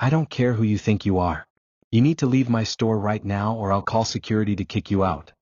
I don't care who you think you are. You need to leave my store right now or I'll call security to kick you out.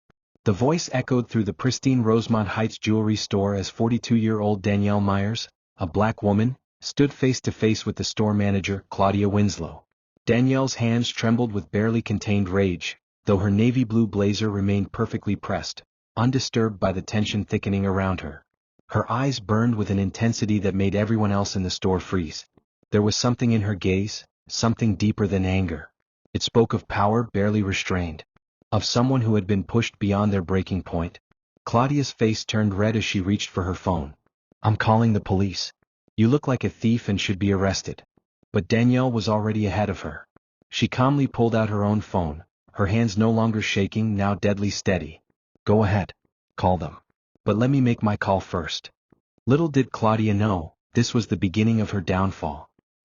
The voice echoed through the pristine Rosemont Heights jewelry store as 42-year-old Danielle Myers, a black woman, stood face to face with the store manager, Claudia Winslow. Danielle's hands trembled with barely contained rage, though her navy blue blazer remained perfectly pressed, undisturbed by the tension thickening around her. Her eyes burned with an intensity that made everyone else in the store freeze. There was something in her gaze, something deeper than anger. It spoke of power barely restrained, of someone who had been pushed beyond their breaking point. Claudia's face turned red as she reached for her phone. I'm calling the police. You look like a thief and should be arrested. But Danielle was already ahead of her. She calmly pulled out her own phone, her hands no longer shaking, now deadly steady. Go ahead. Call them. But let me make my call first. Little did Claudia know, this was the beginning of her downfall.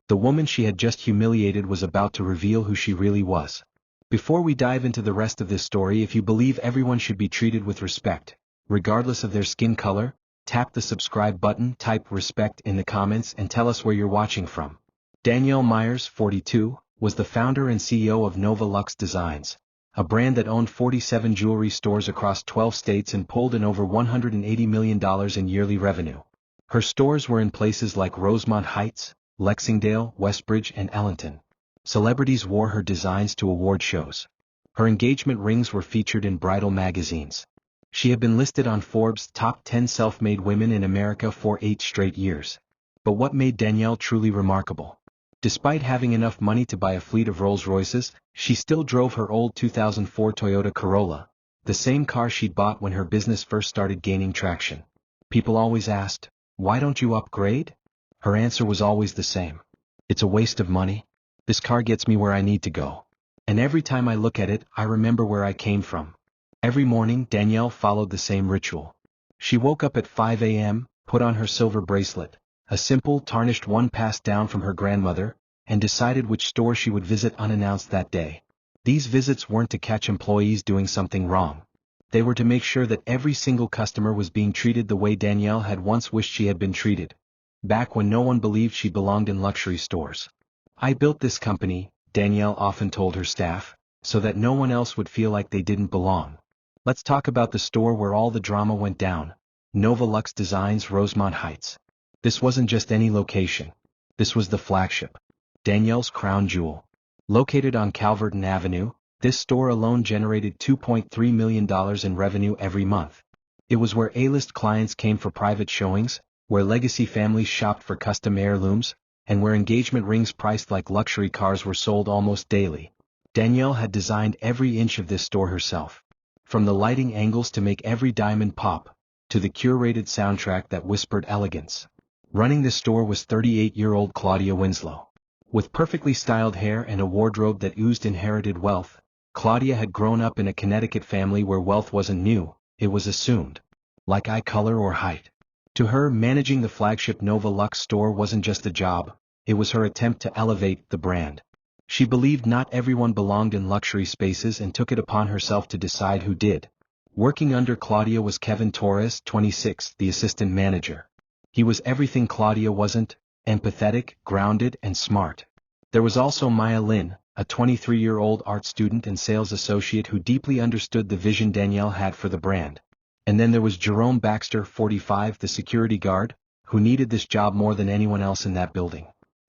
The woman she had just humiliated was about to reveal who she really was. Before we dive into the rest of this story, if you believe everyone should be treated with respect, regardless of their skin color, tap the subscribe button, type respect in the comments and tell us where you're watching from. Danielle Myers, 42, was the founder and CEO of Nova Luxe Designs, a brand that owned 47 jewelry stores across 12 states and pulled in over $180 million in yearly revenue. Her stores were in places like Rosemont Heights, Lexingdale, Westbridge, and Ellington. Celebrities wore her designs to award shows. Her engagement rings were featured in bridal magazines. She had been listed on Forbes' top 10 self-made women in America for 8 straight years. But what made Danielle truly remarkable? Despite having enough money to buy a fleet of Rolls-Royces, she still drove her old 2004 Toyota Corolla, the same car she'd bought when her business first started gaining traction. People always asked, "Why don't you upgrade?" Her answer was always the same. "It's a waste of money. This car gets me where I need to go. And every time I look at it, I remember where I came from." Every morning, Danielle followed the same ritual. She woke up at 5 a.m., put on her silver bracelet, a simple, tarnished one passed down from her grandmother, and decided which store she would visit unannounced that day. These visits weren't to catch employees doing something wrong. They were to make sure that every single customer was being treated the way Danielle had once wished she had been treated, back when no one believed she belonged in luxury stores. "I built this company," Danielle often told her staff, "so that no one else would feel like they didn't belong." Let's talk about the store where all the drama went down, Nova Luxe Designs, Rosemont Heights. This wasn't just any location. This was the flagship. Danielle's crown jewel. Located on Calverton Avenue, this store alone generated $2.3 million in revenue every month. It was where A-list clients came for private showings, where legacy families shopped for custom heirlooms, and where engagement rings priced like luxury cars were sold almost daily. Danielle had designed every inch of this store herself. From the lighting angles to make every diamond pop, to the curated soundtrack that whispered elegance. Running this store was 38-year-old Claudia Winslow. With perfectly styled hair and a wardrobe that oozed inherited wealth, Claudia had grown up in a Connecticut family where wealth wasn't new, it was assumed. Like eye color or height. To her, managing the flagship Nova Luxe store wasn't just a job, it was her attempt to elevate the brand. She believed not everyone belonged in luxury spaces and took it upon herself to decide who did. Working under Claudia was Kevin Torres, 26, the assistant manager. He was everything Claudia wasn't: empathetic, grounded, and smart. There was also Maya Lin, a 23-year-old art student and sales associate who deeply understood the vision Danielle had for the brand. And then there was Jerome Baxter, 45, the security guard, who needed this job more than anyone else in that building.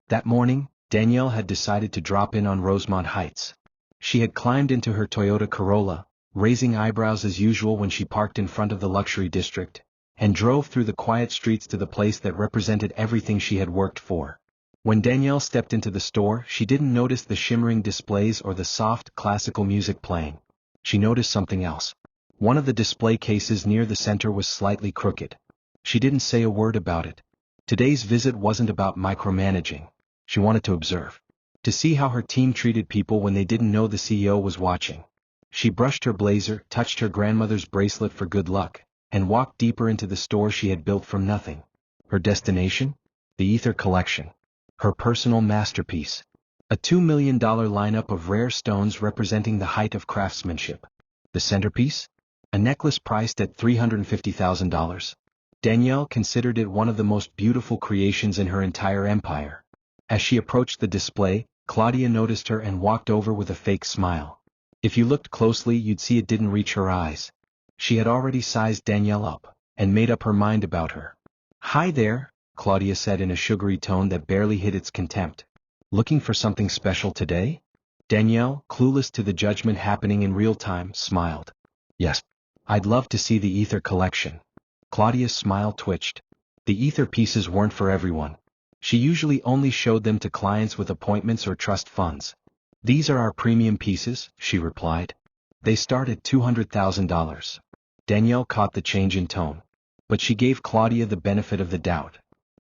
That morning, Danielle had decided to drop in on Rosemont Heights. She had climbed into her Toyota Corolla, raising eyebrows as usual when she parked in front of the luxury district, and drove through the quiet streets to the place that represented everything she had worked for. When Danielle stepped into the store, she didn't notice the shimmering displays or the soft, classical music playing. She noticed something else. One of the display cases near the center was slightly crooked. She didn't say a word about it. Today's visit wasn't about micromanaging. She wanted to observe. To see how her team treated people when they didn't know the CEO was watching. She brushed her blazer, touched her grandmother's bracelet for good luck, and walked deeper into the store she had built from nothing. Her destination? The Ether Collection. Her personal masterpiece. A $2 million lineup of rare stones representing the height of craftsmanship. The centerpiece? A necklace priced at $350,000. Danielle considered it one of the most beautiful creations in her entire empire. As she approached the display, Claudia noticed her and walked over with a fake smile. If you looked closely, you'd see it didn't reach her eyes. She had already sized Danielle up, and made up her mind about her. "Hi there," Claudia said in a sugary tone that barely hid its contempt. "Looking for something special today?" Danielle, clueless to the judgment happening in real time, smiled. "Yes. I'd love to see the ether collection." Claudia's smile twitched. The ether pieces weren't for everyone. She usually only showed them to clients with appointments or trust funds. "These are our premium pieces," she replied. "They start at $200,000. Danielle caught the change in tone. But she gave Claudia the benefit of the doubt.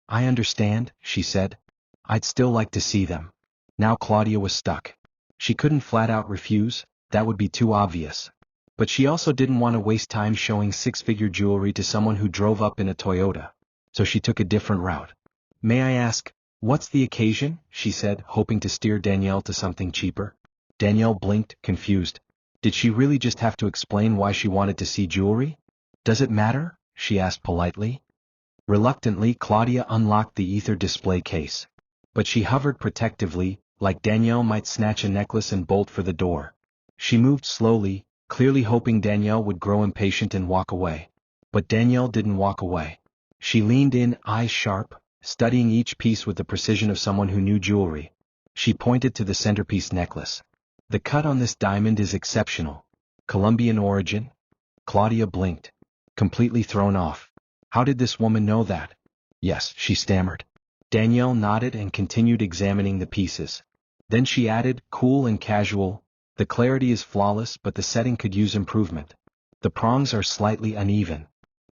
"I understand," she said. "I'd still like to see them." Now Claudia was stuck. She couldn't flat out refuse, that would be too obvious. But she also didn't want to waste time showing six-figure jewelry to someone who drove up in a Toyota. So she took a different route. "May I ask, what's the occasion?" she said, hoping to steer Danielle to something cheaper. Danielle blinked, confused. Did she really just have to explain why she wanted to see jewelry? "Does it matter?" she asked politely. Reluctantly, Claudia unlocked the ether display case. But she hovered protectively, like Danielle might snatch a necklace and bolt for the door. She moved slowly, clearly hoping Danielle would grow impatient and walk away. But Danielle didn't walk away. She leaned in, eyes sharp, studying each piece with the precision of someone who knew jewelry. She pointed to the centerpiece necklace. "The cut on this diamond is exceptional. Colombian origin?" Claudia blinked, completely thrown off. How did this woman know that? "Yes," she stammered. Danielle nodded and continued examining the pieces. Then she added, cool and casual, "The clarity is flawless, but the setting could use improvement. The prongs are slightly uneven."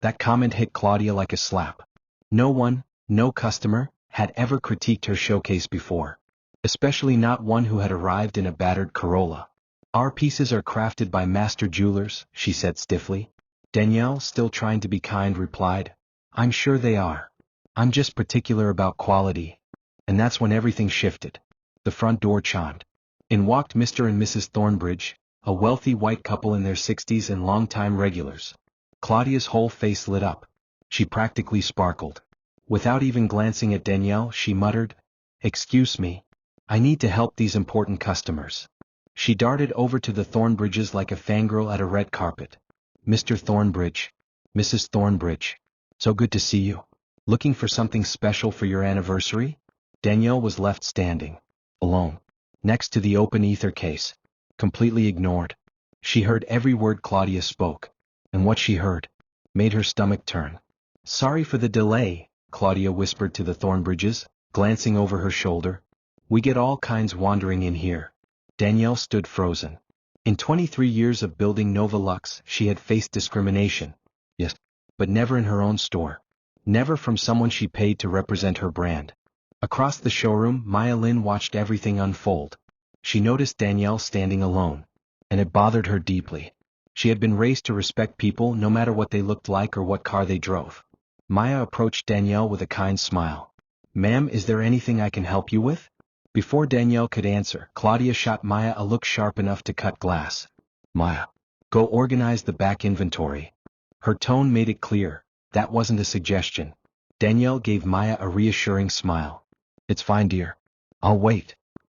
That comment hit Claudia like a slap. No one, no customer, had ever critiqued her showcase before. Especially not one who had arrived in a battered Corolla. "Our pieces are crafted by master jewelers," she said stiffly. Danielle, still trying to be kind, replied, "I'm sure they are. I'm just particular about quality." And that's when everything shifted. The front door chimed. In walked Mr. and Mrs. Thornbridge, a wealthy white couple in their 60s and longtime regulars. Claudia's whole face lit up. She practically sparkled. Without even glancing at Danielle, she muttered, "Excuse me. I need to help these important customers." She darted over to the Thornbridges like a fangirl at a red carpet. "Mr. Thornbridge. Mrs. Thornbridge. So good to see you. Looking for something special for your anniversary?" Danielle was left standing, alone, next to the open ether case, completely ignored. She heard every word Claudia spoke, and what she heard made her stomach turn. "Sorry for the delay," Claudia whispered to the Thornbridges, glancing over her shoulder. "We get all kinds wandering in here." Danielle stood frozen. In 23 years of building Nova Lux, she had faced discrimination. Yes, but never in her own store. Never from someone she paid to represent her brand. Across the showroom, Maya Lin watched everything unfold. She noticed Danielle standing alone, and it bothered her deeply. She had been raised to respect people no matter what they looked like or what car they drove. Maya approached Danielle with a kind smile. "Ma'am, is there anything I can help you with?" Before Danielle could answer, Claudia shot Maya a look sharp enough to cut glass. "Maya, go organize the back inventory." Her tone made it clear, that wasn't a suggestion. Danielle gave Maya a reassuring smile. "It's fine, dear. I'll wait."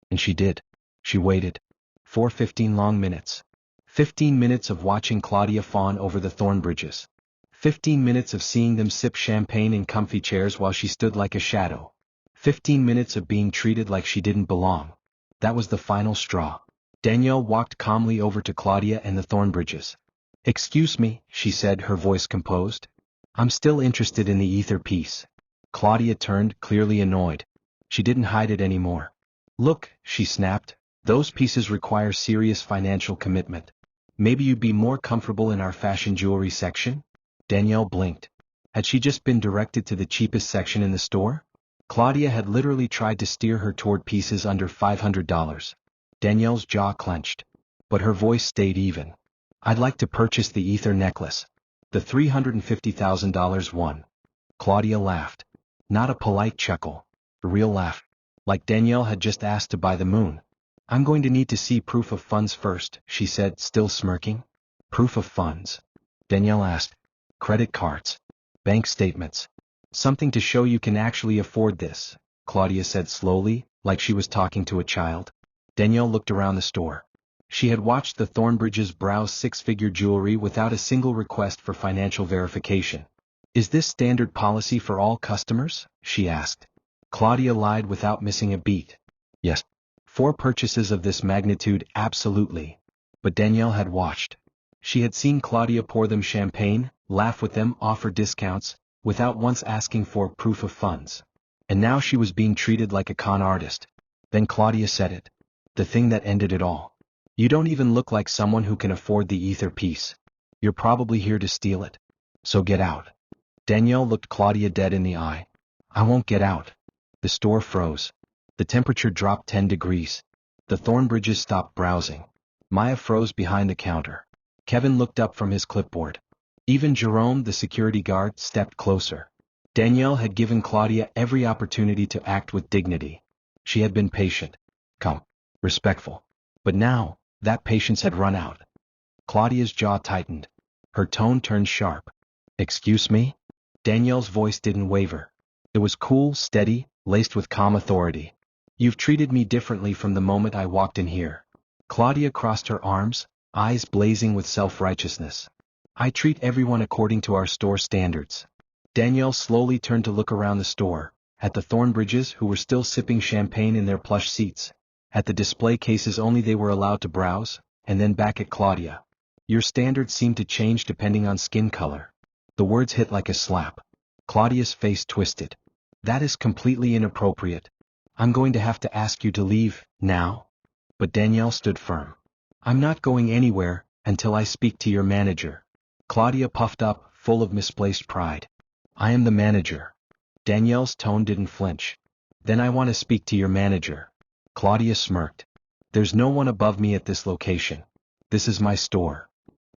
And she did. She waited. 15 long minutes. 15 minutes of watching Claudia fawn over the Thornbridges. 15 minutes of seeing them sip champagne in comfy chairs while she stood like a shadow. 15 minutes of being treated like she didn't belong. That was the final straw. Danielle walked calmly over to Claudia and the Thornbridges. "Excuse me," she said, her voice composed. "I'm still interested in the ether piece." Claudia turned, clearly annoyed. She didn't hide it anymore. "Look," she snapped, "those pieces require serious financial commitment. Maybe you'd be more comfortable in our fashion jewelry section?" Danielle blinked. Had she just been directed to the cheapest section in the store? Claudia had literally tried to steer her toward pieces under $500. Danielle's jaw clenched. But her voice stayed even. "I'd like to purchase the ether necklace. The $350,000 one." Claudia laughed. Not a polite chuckle. A real laugh. Like Danielle had just asked to buy the moon. "I'm going to need to see proof of funds first," she said, still smirking. "Proof of funds?" Danielle asked. "Credit cards. Bank statements. Something to show you can actually afford this," Claudia said slowly, like she was talking to a child. Danielle looked around the store. She had watched the Thornbridges browse six-figure jewelry without a single request for financial verification. "Is this standard policy for all customers?" she asked. Claudia lied without missing a beat. "Yes. For purchases of this magnitude, absolutely." But Danielle had watched. She had seen Claudia pour them champagne, laugh with them, offer discounts, without once asking for proof of funds. And now she was being treated like a con artist. Then Claudia said it. The thing that ended it all. "You don't even look like someone who can afford the ether piece. You're probably here to steal it. So get out." Danielle looked Claudia dead in the eye. "I won't get out." The store froze. The temperature dropped 10 degrees. The Thornbridges stopped browsing. Maya froze behind the counter. Kevin looked up from his clipboard. Even Jerome, the security guard, stepped closer. Danielle had given Claudia every opportunity to act with dignity. She had been patient, calm, respectful. But now, that patience had run out. Claudia's jaw tightened. Her tone turned sharp. "Excuse me?" Danielle's voice didn't waver. It was cool, steady, laced with calm authority. "You've treated me differently from the moment I walked in here." Claudia crossed her arms, eyes blazing with self-righteousness. "I treat everyone according to our store standards." Danielle slowly turned to look around the store, at the Thornbridges who were still sipping champagne in their plush seats, at the display cases only they were allowed to browse, and then back at Claudia. "Your standards seem to change depending on skin color." The words hit like a slap. Claudia's face twisted. "That is completely inappropriate. I'm going to have to ask you to leave, now." But Danielle stood firm. "I'm not going anywhere, until I speak to your manager." Claudia puffed up, full of misplaced pride. "I am the manager." Danielle's tone didn't flinch. "Then I want to speak to your manager." Claudia smirked. "There's no one above me at this location. This is my store."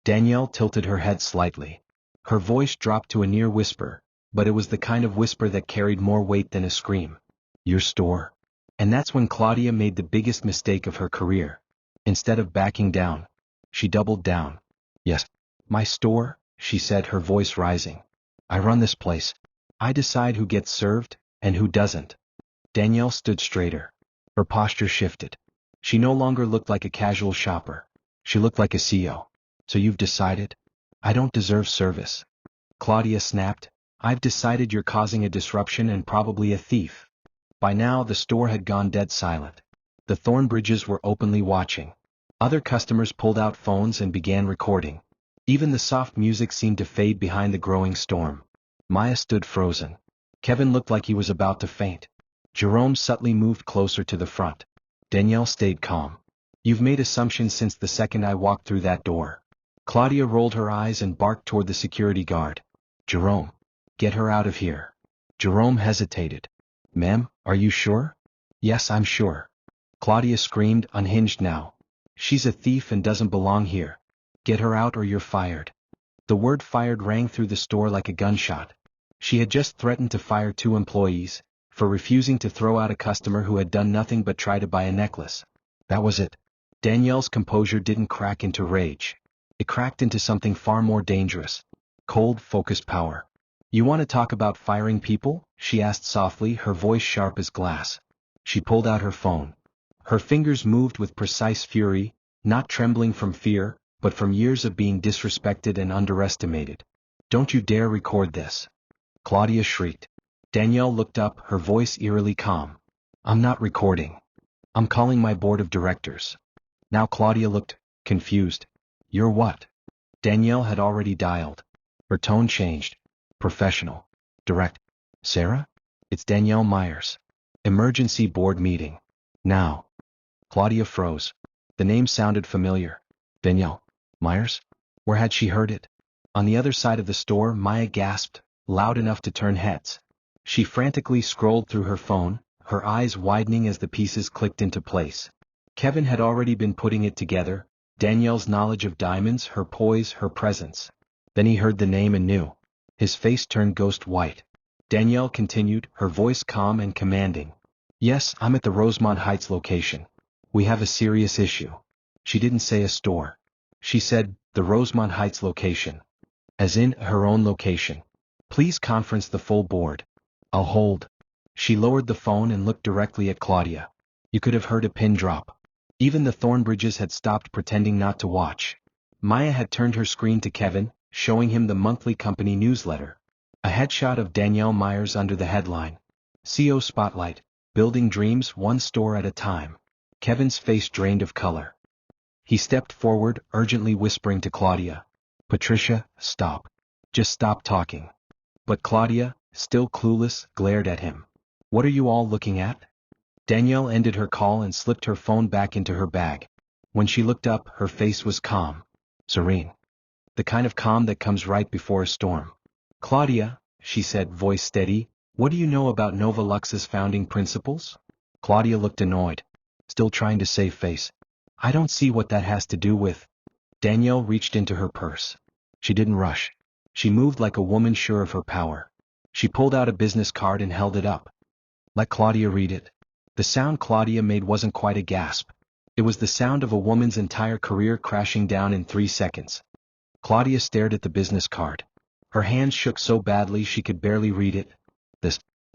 Danielle tilted her head slightly. Her voice dropped to a near whisper, but it was the kind of whisper that carried more weight than a scream. "Your store?" And that's when Claudia made the biggest mistake of her career. Instead of backing down, she doubled down. "Yes, my store," she said, her voice rising. "I run this place. I decide who gets served, and who doesn't." Danielle stood straighter. Her posture shifted. She no longer looked like a casual shopper. She looked like a CEO. "So you've decided? I don't deserve service." Claudia snapped. "I've decided you're causing a disruption and probably a thief." By now the store had gone dead silent. The Thornbridges were openly watching. Other customers pulled out phones and began recording. Even the soft music seemed to fade behind the growing storm. Maya stood frozen. Kevin looked like he was about to faint. Jerome subtly moved closer to the front. Danielle stayed calm. "You've made assumptions since the second I walked through that door." Claudia rolled her eyes and barked toward the security guard. "Jerome, get her out of here." Jerome hesitated. "Ma'am, are you sure?" "Yes, I'm sure." Claudia screamed, unhinged now. "She's a thief and doesn't belong here. Get her out or you're fired." The word fired rang through the store like a gunshot. She had just threatened to fire 2 employees, for refusing to throw out a customer who had done nothing but try to buy a necklace. That was it. Danielle's composure didn't crack into rage. It cracked into something far more dangerous. Cold, focused power. "You want to talk about firing people?" she asked softly, her voice sharp as glass. She pulled out her phone. Her fingers moved with precise fury, not trembling from fear, but from years of being disrespected and underestimated. "Don't you dare record this." Claudia shrieked. Danielle looked up, her voice eerily calm. "I'm not recording. I'm calling my board of directors." Now Claudia looked confused. "You're what?" Danielle had already dialed. Her tone changed. Professional. Direct. "Sarah? It's Danielle Myers. Emergency board meeting. Now." Claudia froze. The name sounded familiar. Danielle Myers? Where had she heard it? On the other side of the store, Maya gasped, loud enough to turn heads. She frantically scrolled through her phone, her eyes widening as the pieces clicked into place. Kevin had already been putting it together, Danielle's knowledge of diamonds, her poise, her presence. Then he heard the name and knew. His face turned ghost white. Danielle continued, her voice calm and commanding. "Yes, I'm at the Rosemont Heights location. We have a serious issue." She didn't say a store. She said, the Rosemont Heights location. As in, her own location. "Please conference the full board." "I'll hold." She lowered the phone and looked directly at Claudia. You could have heard a pin drop. Even the Thornbridges had stopped pretending not to watch. Maya had turned her screen to Kevin, showing him the monthly company newsletter. A headshot of Danielle Myers under the headline. CO Spotlight, Building Dreams One Store at a Time. Kevin's face drained of color. He stepped forward, urgently whispering to Claudia. Patricia, stop. Just stop talking. But Claudia, still clueless, glared at him. What are you all looking at? Danielle ended her call and slipped her phone back into her bag. When she looked up, her face was calm. Serene. The kind of calm that comes right before a storm. Claudia, she said, voice steady, what do you know about Nova Lux's founding principles? Claudia looked annoyed. Still trying to save face. I don't see what that has to do with. Danielle reached into her purse. She didn't rush. She moved like a woman sure of her power. She pulled out a business card and held it up. Let Claudia read it. The sound Claudia made wasn't quite a gasp. It was the sound of a woman's entire career crashing down in 3 seconds. Claudia stared at the business card. Her hands shook so badly she could barely read it.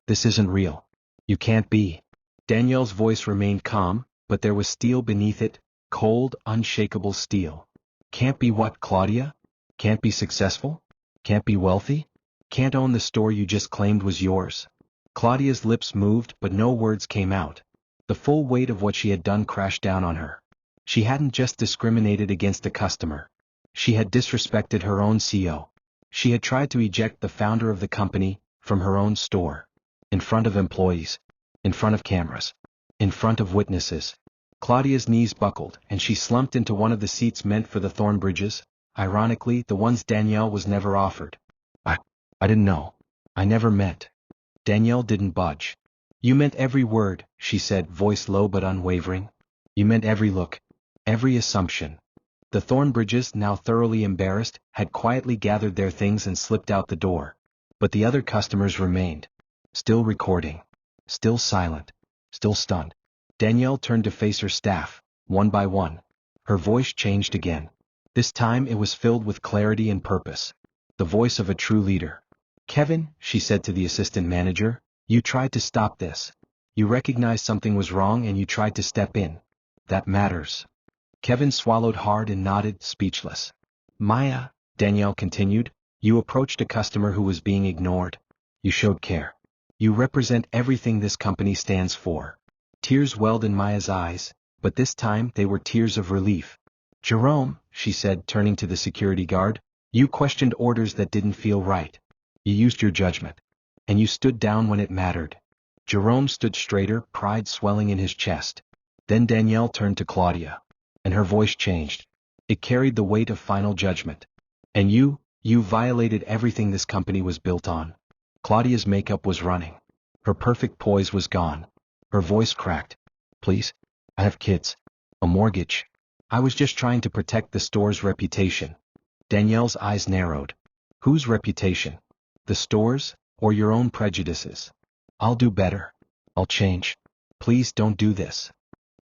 This isn't real. You can't be. Danielle's voice remained calm, but there was steel beneath it, cold, unshakable steel. Can't be what, Claudia? Can't be successful? Can't be wealthy? Can't own the store you just claimed was yours? Claudia's lips moved, but no words came out. The full weight of what she had done crashed down on her. She hadn't just discriminated against a customer. She had disrespected her own CEO. She had tried to eject the founder of the company from her own store. In front of employees. In front of cameras. In front of witnesses. Claudia's knees buckled, and she slumped into one of the seats meant for the Thornbridges, ironically the ones Danielle was never offered. I didn't know. I never meant. Danielle didn't budge. You meant every word, she said, voice low but unwavering. You meant every look. Every assumption. The Thornbridges, now thoroughly embarrassed, had quietly gathered their things and slipped out the door. But the other customers remained. Still recording. Still silent. Still stunned. Danielle turned to face her staff, one by one. Her voice changed again. This time it was filled with clarity and purpose. The voice of a true leader. Kevin, she said to the assistant manager, you tried to stop this. You recognized something was wrong and you tried to step in. That matters. Kevin swallowed hard and nodded, speechless. Maya, Danielle continued, you approached a customer who was being ignored. You showed care. You represent everything this company stands for. Tears welled in Maya's eyes, but this time they were tears of relief. Jerome, she said, turning to the security guard, you questioned orders that didn't feel right. You used your judgment. And you stood down when it mattered. Jerome stood straighter, pride swelling in his chest. Then Danielle turned to Claudia. And her voice changed. It carried the weight of final judgment. And you violated everything this company was built on. Claudia's makeup was running. Her perfect poise was gone. Her voice cracked. Please? I have kids. A mortgage. I was just trying to protect the store's reputation. Danielle's eyes narrowed. Whose reputation? The store's, or your own prejudices? I'll do better. I'll change. Please don't do this.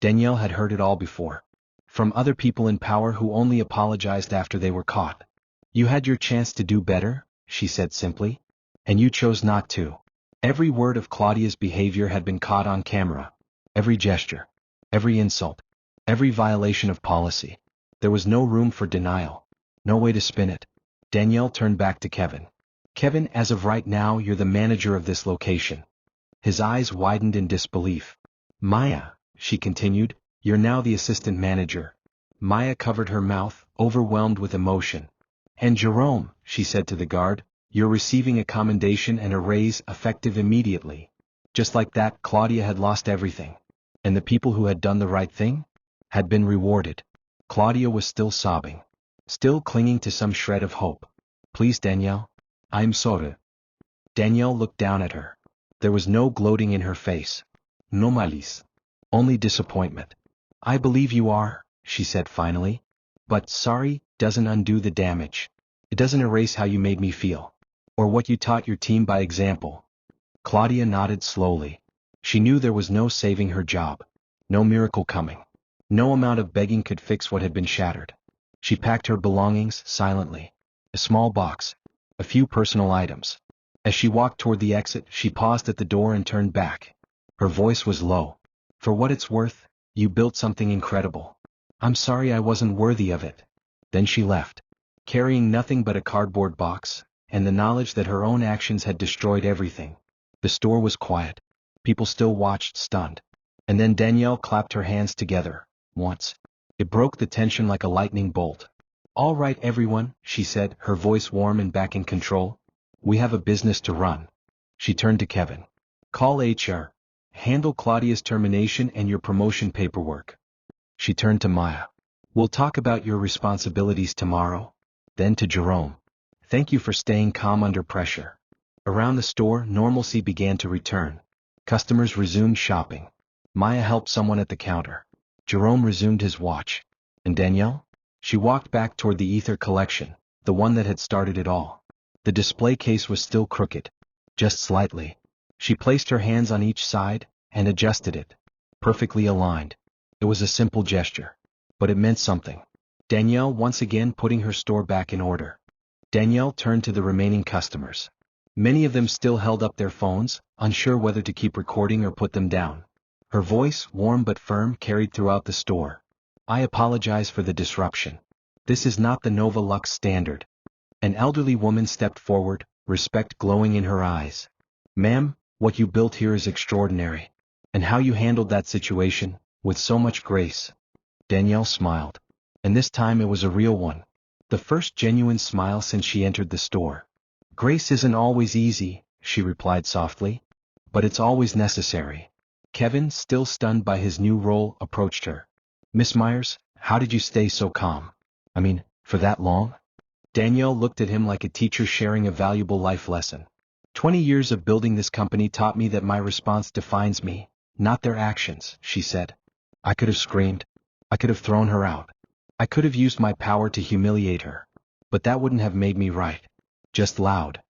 Danielle had heard it all before. From other people in power who only apologized after they were caught. You had your chance to do better, she said simply. And you chose not to. Every word of Claudia's behavior had been caught on camera. Every gesture. Every insult. Every violation of policy. There was no room for denial. No way to spin it. Danielle turned back to Kevin. Kevin, as of right now, you're the manager of this location. His eyes widened in disbelief. Maya, she continued, you're now the assistant manager. Maya covered her mouth, overwhelmed with emotion. And Jerome, she said to the guard, you're receiving a commendation and a raise effective immediately. Just like that, Claudia had lost everything. And the people who had done the right thing? Had been rewarded. Claudia was still sobbing. Still clinging to some shred of hope. Please, Danielle. I'm sorry. Danielle looked down at her. There was no gloating in her face. No malice. Only disappointment. I believe you are, she said finally. But sorry doesn't undo the damage. It doesn't erase how you made me feel. Or what you taught your team by example. Claudia nodded slowly. She knew there was no saving her job. No miracle coming. No amount of begging could fix what had been shattered. She packed her belongings silently. A small box. A few personal items. As she walked toward the exit, she paused at the door and turned back. Her voice was low. For what it's worth, you built something incredible. I'm sorry I wasn't worthy of it. Then she left, carrying nothing but a cardboard box, and the knowledge that her own actions had destroyed everything. The store was quiet. People still watched, stunned. And then Danielle clapped her hands together, once. It broke the tension like a lightning bolt. All right, everyone, she said, her voice warm and back in control. We have a business to run. She turned to Kevin. Call HR. Handle Claudia's termination and your promotion paperwork. She turned to Maya. We'll talk about your responsibilities tomorrow. Then to Jerome. Thank you for staying calm under pressure. Around the store, normalcy began to return. Customers resumed shopping. Maya helped someone at the counter. Jerome resumed his watch. And Danielle? She walked back toward the Ether collection, the one that had started it all. The display case was still crooked. Just slightly. She placed her hands on each side and adjusted it. Perfectly aligned. It was a simple gesture. But it meant something. Danielle once again putting her store back in order. Danielle turned to the remaining customers. Many of them still held up their phones, unsure whether to keep recording or put them down. Her voice, warm but firm, carried throughout the store. I apologize for the disruption. This is not the Nova Lux standard. An elderly woman stepped forward, respect glowing in her eyes. Ma'am, what you built here is extraordinary. And how you handled that situation, with so much grace. Danielle smiled. And this time it was a real one. The first genuine smile since she entered the store. Grace isn't always easy, she replied softly. But it's always necessary. Kevin, still stunned by his new role, approached her. Miss Myers, how did you stay so calm? I mean, for that long? Danielle looked at him like a teacher sharing a valuable life lesson. 20 years of building this company taught me that my response defines me, not their actions, she said. I could have screamed. I could have thrown her out. I could have used my power to humiliate her. But that wouldn't have made me right. Just loud.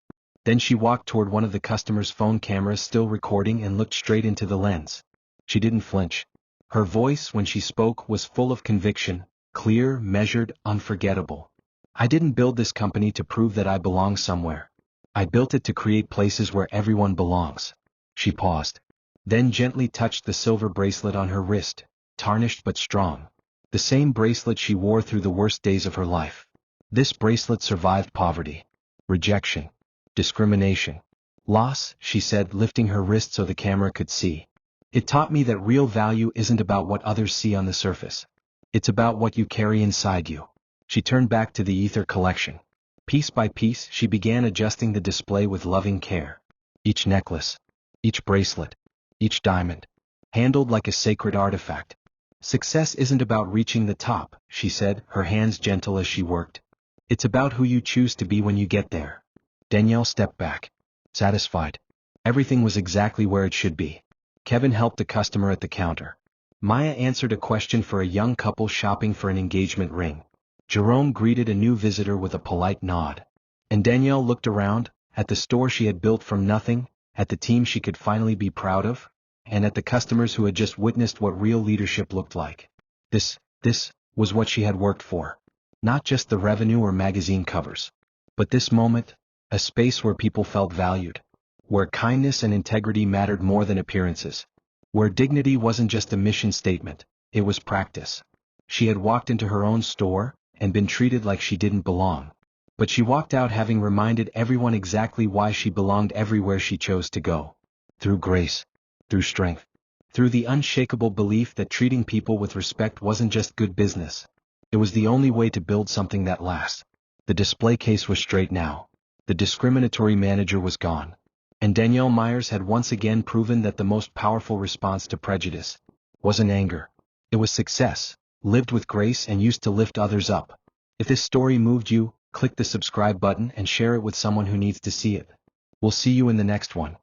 Then she walked toward one of the customer's phone cameras still recording and looked straight into the lens. She didn't flinch. Her voice, when she spoke, was full of conviction, clear, measured, unforgettable. I didn't build this company to prove that I belong somewhere. I built it to create places where everyone belongs. She paused. Then gently touched the silver bracelet on her wrist, tarnished but strong. The same bracelet she wore through the worst days of her life. This bracelet survived poverty, rejection, discrimination, loss, she said, lifting her wrist so the camera could see. It taught me that real value isn't about what others see on the surface. It's about what you carry inside you. She turned back to the Ether collection. Piece by piece, she began adjusting the display with loving care. Each necklace, each bracelet, each diamond, handled like a sacred artifact. Success isn't about reaching the top, she said, her hands gentle as she worked. It's about who you choose to be when you get there. Danielle stepped back, satisfied. Everything was exactly where it should be. Kevin helped a customer at the counter. Maya answered a question for a young couple shopping for an engagement ring. Jerome greeted a new visitor with a polite nod. And Danielle looked around, at the store she had built from nothing, at the team she could finally be proud of, and at the customers who had just witnessed what real leadership looked like. This was what she had worked for. Not just the revenue or magazine covers. But this moment, a space where people felt valued. Where kindness and integrity mattered more than appearances. Where dignity wasn't just a mission statement, it was practice. She had walked into her own store, and been treated like she didn't belong. But she walked out having reminded everyone exactly why she belonged everywhere she chose to go. Through grace. Through strength. Through the unshakable belief that treating people with respect wasn't just good business. It was the only way to build something that lasts. The display case was straight now. The discriminatory manager was gone. And Danielle Myers had once again proven that the most powerful response to prejudice wasn't anger. It was success, lived with grace and used to lift others up. If this story moved you, click the subscribe button and share it with someone who needs to see it. We'll see you in the next one.